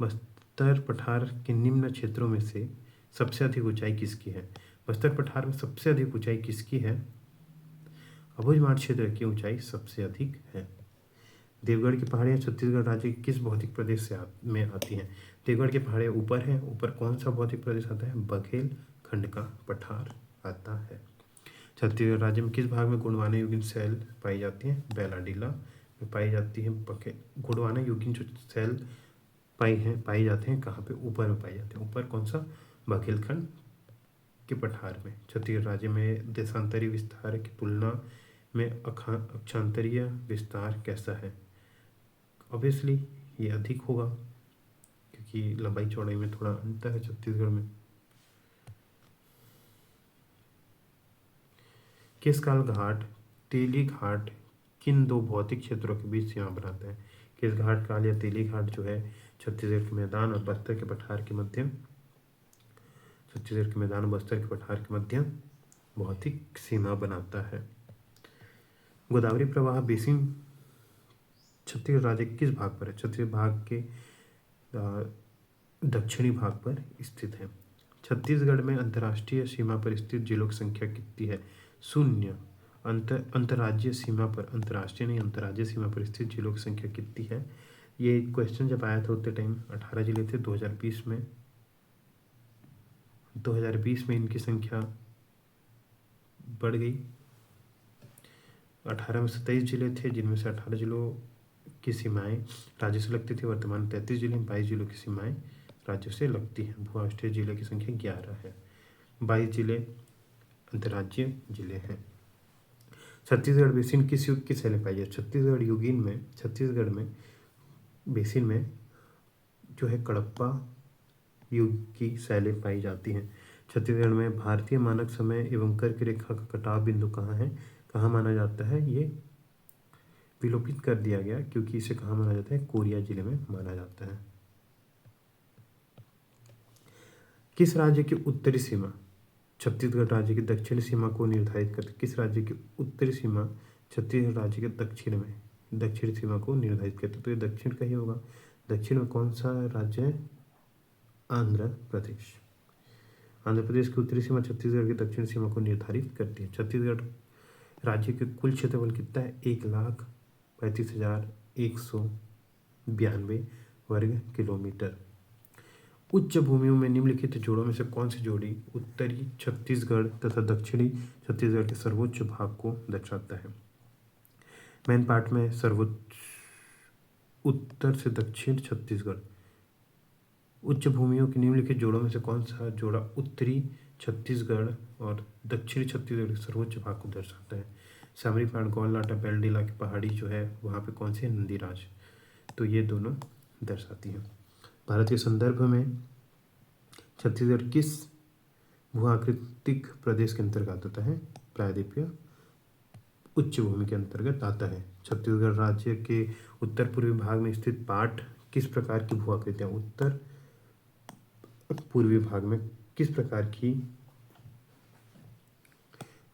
बस्तर पठार के निम्न क्षेत्रों में से सबसे अधिक ऊंचाई किसकी है? बस्तर पठार में सबसे अधिक ऊंचाई किसकी है? अबुझमाड़ क्षेत्र की ऊंचाई सबसे अधिक है। देवगढ़ की पहाड़ियाँ छत्तीसगढ़ राज्य के किस भौतिक प्रदेश से में आती हैं? देवगढ़ की पहाड़ियाँ ऊपर हैं। ऊपर कौन सा भौतिक प्रदेश आता है? बघेल खंड का पठार आता है। छत्तीसगढ़ राज्य में किस भाग में गोंडवाना युगीन शैल पाई जाती है? बैलाडीला में पाई जाती है। गोंडवाना युगीन जो शैल पाई जाते हैं कहाँ पे? ऊपर में पाई जाते हैं। ऊपर कौन सा? बघेलखंड के पठार में। छत्तीसगढ़ राज्य में देशांतरी विस्तार की तुलना में अक्षांतरीय विस्तार कैसा है? ऑब्वियसली ये अधिक होगा क्योंकि लंबाई चौड़ाई में थोड़ा अंतर है छत्तीसगढ़ में। केशकाल घाट, तेली घाट किन दो भौतिक क्षेत्रों के बीच सीमा बनाते हैं? केशघाट काल या तेली घाट जो है छत्तीसगढ़ के मैदान और बस्तर के पठार के मध्य भौतिक सीमा बनाता है। गोदावरी प्रवाह बेसिन छत्तीसगढ़ राज्य के किस भाग पर है? छत्तीसगढ़ भाग के दक्षिणी भाग पर स्थित है। छत्तीसगढ़ में अंतर्राष्ट्रीय सीमा पर स्थित जिलों की संख्या कितनी है? 0। अंतर्राज्यीय सीमा पर, अंतर्राष्ट्रीय नहीं अंतर्राज्यीय सीमा पर स्थित जिलों की संख्या कितनी है? ये क्वेश्चन जब आया था उतने टाइम 18 जिले थे। 2020 में इनकी संख्या बढ़ गई। 18 में 27 जिले थे जिनमें से 18 जिलों की सीमाएं राज्य से लगती थी। वर्तमान 33 जिले, 22 जिलों की सीमाएं राज्यों से लगती हैं। भू-राष्ट्रीय जिले की संख्या 11 है। 22 जिले अंतर्राज्यीय जिले हैं। छत्तीसगढ़ बेसिन किस युग की शैली पाई जाती है? छत्तीसगढ़ में बेसिन में जो है कडप्पा युग की शैली पाई जाती हैं। छत्तीसगढ़ में भारतीय मानक समय एवं कर्क रेखा का कटाव बिंदु कहाँ है? कहाँ माना जाता है? ये विलोपित कर दिया गया क्योंकि इसे कहाँ माना जाता है? कोरिया जिले में माना जाता है। किस राज्य की उत्तरी सीमा छत्तीसगढ़ राज्य की दक्षिणी सीमा को निर्धारित करती है? किस राज्य की उत्तरी सीमा छत्तीसगढ़ राज्य के दक्षिणी सीमा को निर्धारित करती है? तो ये दक्षिण का ही होगा। दक्षिण में कौन सा राज्य है? आंध्र प्रदेश। आंध्र प्रदेश की उत्तरी सीमा छत्तीसगढ़ की दक्षिण सीमा को निर्धारित करती है। छत्तीसगढ़ राज्य के कुल क्षेत्रफल कितना है? 1,35,192 वर्ग किलोमीटर। उच्च भूमियों में निम्नलिखित जोड़ों में से कौन सी जोड़ी उत्तरी छत्तीसगढ़ तथा दक्षिणी छत्तीसगढ़ के सर्वोच्च भाग को दर्शाता है? मेन पार्ट में सर्वोच्च उत्तर से दक्षिण छत्तीसगढ़। उच्च भूमियों के निम्नलिखित जोड़ों में से कौन सा जोड़ा उत्तरी छत्तीसगढ़ और दक्षिणी छत्तीसगढ़ के सर्वोच्च भाग को दर्शाता है? सामरी पहाड़, गौलनाटा, बेलडीला की पहाड़ी जो है वहाँ पे कौन सी है? नंदीराज। तो ये दोनों दर्शाती हैं। भारत के संदर्भ में छत्तीसगढ़ किस भूआकृतिक प्रदेश के अंतर्गत आता है? प्रायद्वीपीय उच्च भूमि के अंतर्गत आता है। छत्तीसगढ़ राज्य के उत्तर पूर्वी भाग में स्थित पाट किस प्रकार की भूआकृतियाँ उत्तर पूर्वी भाग में किस प्रकार की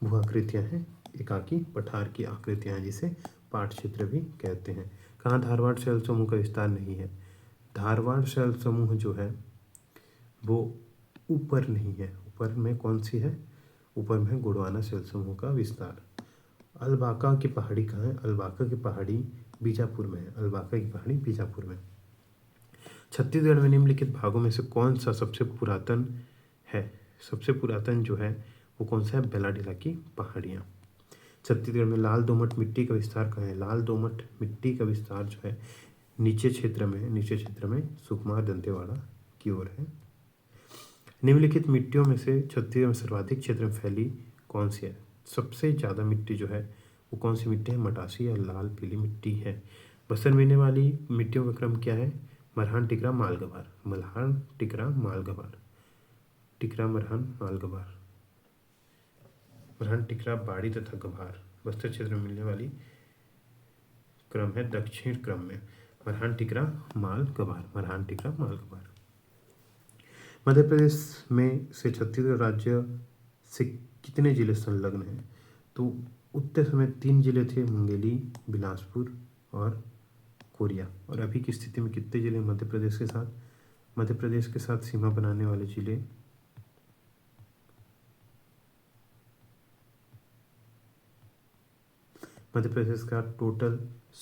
भूआकृतियाँ हैं? एकाकी पठार की आकृतियाँ हैं, जिसे पाट क्षेत्र भी कहते हैं। कहाँ धारवाड़ शैल समूह का विस्तार नहीं है? धारवाड़ शैल समूह जो है वो ऊपर नहीं है। ऊपर में कौन सी है? ऊपर में गोंडवाना शैल समूह का विस्तार। अलबाका की पहाड़ी कहाँ है? अलबाका की पहाड़ी बीजापुर में है। अलबाका की पहाड़ी बीजापुर में। छत्तीसगढ़ में निम्नलिखित भागों में से कौन सा सबसे पुरातन है? सबसे पुरातन जो है वो कौन सा है? बेलाडीला की पहाड़ियाँ। छत्तीसगढ़ में लाल दोमट मिट्टी का विस्तार कहाँ है? लाल दोमट मिट्टी का विस्तार जो है नीचे क्षेत्र में सुकमा दंतेवाड़ा की ओर है। निम्नलिखित मिट्टियों में से छत्तीसगढ़ में सर्वाधिक क्षेत्र में फैली कौन सी है? सबसे ज़्यादा मिट्टी जो है वो कौन सी मिट्टी है? मटासी या लाल पीली मिट्टी है। बसर मिलने वाली मिट्टियों का क्रम क्या है? मरहान, टिकरा, मालगवार। मल्हान, टिकरा, मालगवार। टिकरा, मरहान, मालगवार। मरहान, टिकरा, बाड़ी तथा गभार बस्तर क्षेत्र में मिलने वाली क्रम है दक्षिण क्रम में। मरहान, टिकरा, मालगवार। मरहान, टिकरा, मालगवार। मध्य प्रदेश में से छत्तीसगढ़ राज्य से कितने जिले संलग्न हैं? तो उतने समय 3 जिले थे, मुंगेली, बिलासपुर और कोरिया। और अभी की स्थिति में कितने जिले मध्य प्रदेश के साथ? मध्य प्रदेश के साथ सीमा बनाने वाले जिले मध्य प्रदेश का टोटल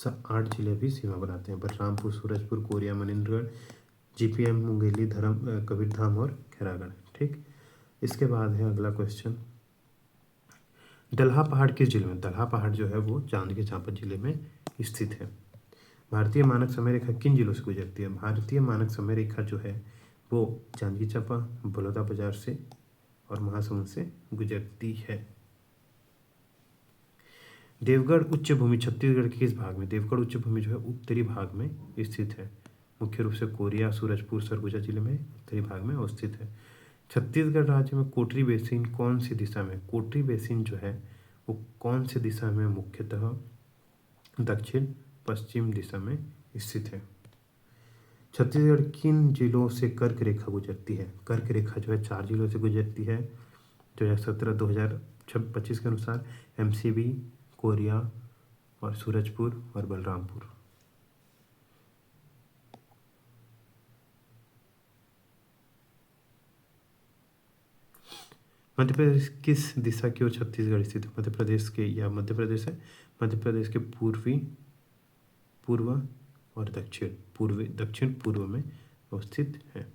8 जिले भी सीमा बनाते हैं। बलरामपुर, सूरजपुर, कोरिया, मनेन्द्रगढ़, जीपीएम, मुंगेली, कबीरधाम और खैरागढ़। ठीक, इसके बाद है अगला क्वेश्चन, दलहा पहाड़ किस जिले में? दलहा पहाड़ जो है वो जांजगीर चांपा जिले में स्थित है। भारतीय मानक समय रेखा किन जिलों से गुजरती है? भारतीय मानक समय रेखा जो है वो जांजगीर चांपा, बलौदाबाजार से और महासमुंद से गुजरती है। देवगढ़ उच्च भूमि छत्तीसगढ़ के किस भाग में? देवगढ़ उच्च भूमि जो है उत्तरी भाग में स्थित है। मुख्य रूप से कोरिया, सूरजपुर, सरगुजा जिले में उत्तरी भाग में अवस्थित है। छत्तीसगढ़ राज्य में कोटरी बेसिन कौन सी दिशा में? कोटरी बेसिन जो है वो कौन सी दिशा में? मुख्यतः दक्षिण पश्चिम दिशा में स्थित है। छत्तीसगढ़ किन जिलों से कर्क रेखा गुजरती है? कर्क रेखा जो है 4 जिलों से गुजरती है 2017-2025 के अनुसार। एमसीबी, कोरिया और सूरजपुर और बलरामपुर। मध्य प्रदेश किस दिशा की ओर छत्तीसगढ़ स्थित है? मध्य प्रदेश के या मध्य प्रदेश है मध्य प्रदेश के पूर्व और दक्षिण पूर्व में अवस्थित है।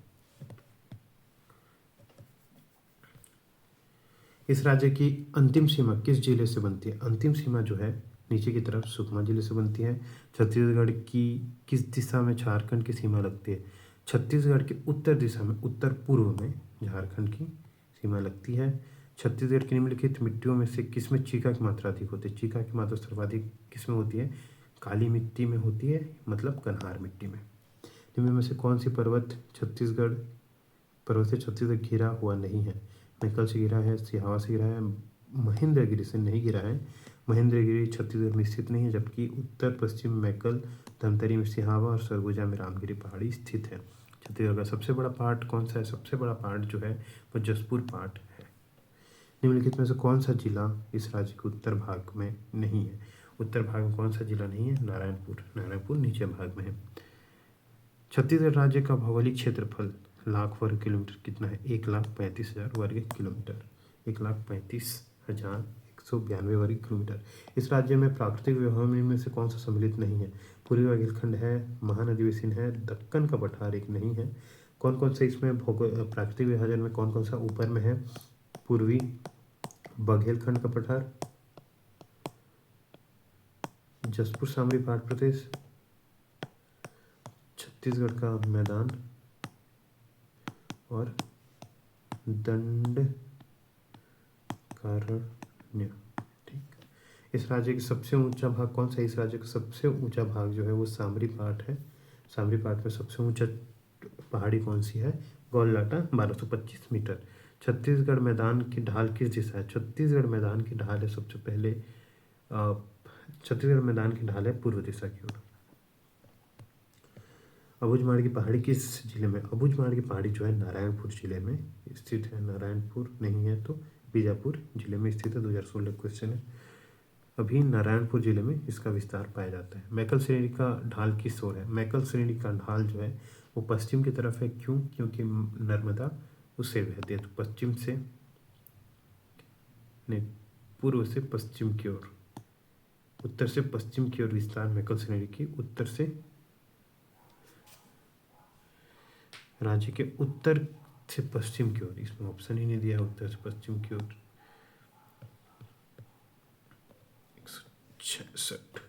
इस राज्य की अंतिम सीमा किस जिले से बनती है? अंतिम सीमा जो है नीचे की तरफ सुकमा जिले से बनती है। छत्तीसगढ़ की किस दिशा में झारखंड की सीमा लगती है? छत्तीसगढ़ के उत्तर दिशा में, उत्तर पूर्व में झारखंड की सीमा लगती है। छत्तीसगढ़ की निम्नलिखित मिट्टियों में से किसमें चीका की मात्रा अधिक होती है? चीका की मात्रा सर्वाधिक किसमें होती है? काली मिट्टी में होती है, मतलब कन्हार मिट्टी में। निम्न में से कौन सी पर्वत से छत्तीसगढ़ घिरा हुआ नहीं है? मैकल से घिरा है, सिहावा से घिरा है, महेंद्रगिरी से नहीं घिरा है। महेंद्रगिरी छत्तीसगढ़ में स्थित नहीं है, जबकि उत्तर पश्चिम में मैकल, धमतरी में सिहावा और सरगुजा में रामगिरी पहाड़ी स्थित है। छत्तीसगढ़ का सबसे बड़ा पहाड़ कौन सा है? सबसे बड़ा पहाड़ जो है वह जसपुर पहाड़ है। निम्नलिखित में से कौन सा जिला इस राज्य के उत्तर भाग में नहीं है? उत्तर भाग में कौन सा जिला नहीं है? नारायणपुर नीचे भाग में है। छत्तीसगढ़ राज्य का भौगोलिक क्षेत्रफल लाख वर्ग किलोमीटर कितना है? 1,35,000 वर्ग किलोमीटर। 1,35,192 वर्ग किलोमीटर। इस राज्य में प्राकृतिक विभव में से कौन सा सम्मिलित नहीं है? पूर्वी बुंदेलखंड है, महानदी बेसिन है, दक्कन का पठार एक नहीं है, कौन कौन से इसमें प्राकृतिक विभाजन में कौन कौन सा ऊपर में है? पूर्वी बघेलखंड का पठार, जसपुर सामरी पहाड़ प्रदेश, छत्तीसगढ़ का मैदान और दंडकारण्य। ठीक, इस राज्य का सबसे ऊंचा भाग कौन सा? इस राज्य का सबसे ऊंचा भाग जो है वो सामरी पहाड़ है। सामरी पहाड़ में सबसे ऊंचा पहाड़ी कौन सी है? गौललाटा 1225 मीटर। छत्तीसगढ़ मैदान की ढाल किस दिशा है? छत्तीसगढ़ मैदान की ढाल है सबसे पहले छत्तीसगढ़ मैदान की ढाल है पूर्व दिशा की ओर। अबूझमाड़ की पहाड़ी किस जिले में? अबूझमाड़ की पहाड़ी जो है नारायणपुर जिले में स्थित है। नारायणपुर नहीं है तो बीजापुर जिले में स्थित है। 2016 क्वेश्चन है। अभी नारायणपुर जिले में इसका विस्तार पाया जाता है। मैकल श्रेणी का ढाल किस ओर है? मैकल श्रेणी का ढाल जो है वो पश्चिम की तरफ है। क्यों? क्योंकि नर्मदा उससे बहती है, तो पश्चिम से नहीं, पूर्व से पश्चिम की ओर, उत्तर से पश्चिम की ओर विस्तार मैकल श्रेणी की। उत्तर से राज्य के उत्तर से पश्चिम की ओर, इसमें ऑप्शन ही नहीं दिया, उत्तर से पश्चिम की ओर। 166।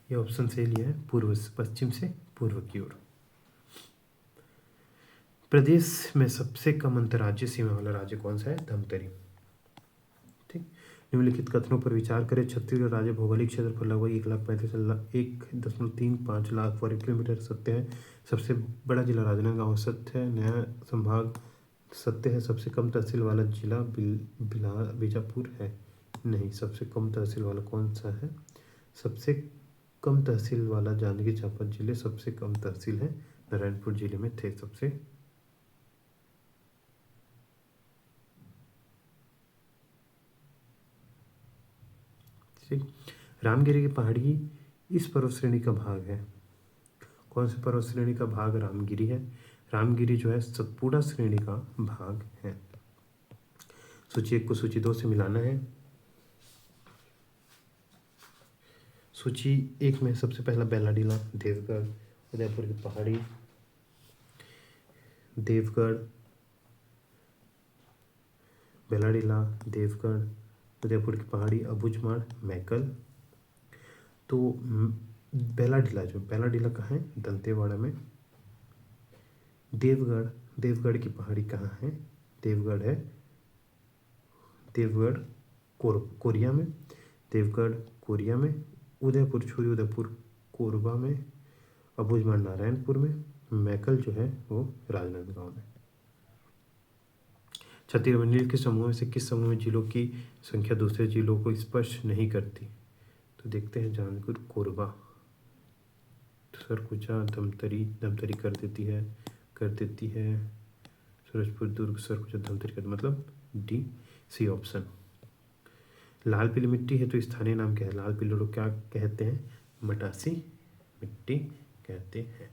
ये ऑप्शन सही लिया है, पूर्व से पश्चिम से पूर्व की ओर। प्रदेश में सबसे कम अंतर्राज्यीय सीमा वाला राज्य कौन सा है? धमतरी। ठीक, निम्नलिखित कथनों पर विचार करें। छत्तीसगढ़ राज्य भौगोलिक क्षेत्रफल लगभग 1,35,1.35 लाख वर्ग किलोमीटर सत्य है। सबसे बड़ा जिला राजनांदगांव सत्य है। नया संभाग सत्य है। सबसे कम तहसील वाला जिला बीजापुर है। नहीं, सबसे कम तहसील वाला कौन सा है? सबसे कम तहसील वाला जांजगीर चांपा जिले सबसे कम तहसील है, नारायणपुर जिले में थे सबसे। ठीक, रामगिरी की पहाड़ी इस पर्वत श्रेणी का भाग है। कौन सी पर्वत श्रेणी का भाग? रामगिरी है। रामगिरी जो है सतपुड़ा श्रेणी का भाग है। सूची 1 को सूची 2 से मिलाना है। सूची 1 में सबसे पहला बेलाडीला, देवगढ़, उदयपुर की पहाड़ी, देवगढ़, बेलाडीला, देवगढ़, उदयपुर की पहाड़ी, अबूझमाड़, मैकल। तो बेलाडीला कहाँ है? दंतेवाड़ा में। देवगढ़ की पहाड़ी कहाँ है? देवगढ़ है देवगढ़ कोरिया में। देवगढ़ कोरिया में। उदयपुर छोरी उदयपुर कोरबा में। अबूझमाड़ नारायणपुर में। मैकल जो है वो राजनांदगांव में। छत्तीसगढ़ नील के समूह में से किस समूह में जिलों की संख्या दूसरे जिलों को स्पर्श नहीं करती? तो देखते हैं, जांजगीर, कोरबा, सरगुजा, दमतरी कर देती है। सूरजपुर, दुर्ग, सरगुजा, धमतरी कर, मतलब डी सी ऑप्शन। लाल पीली मिट्टी है तो स्थानीय नाम क्या है? लाल पीली को क्या कहते हैं? मटासी मिट्टी कहते हैं।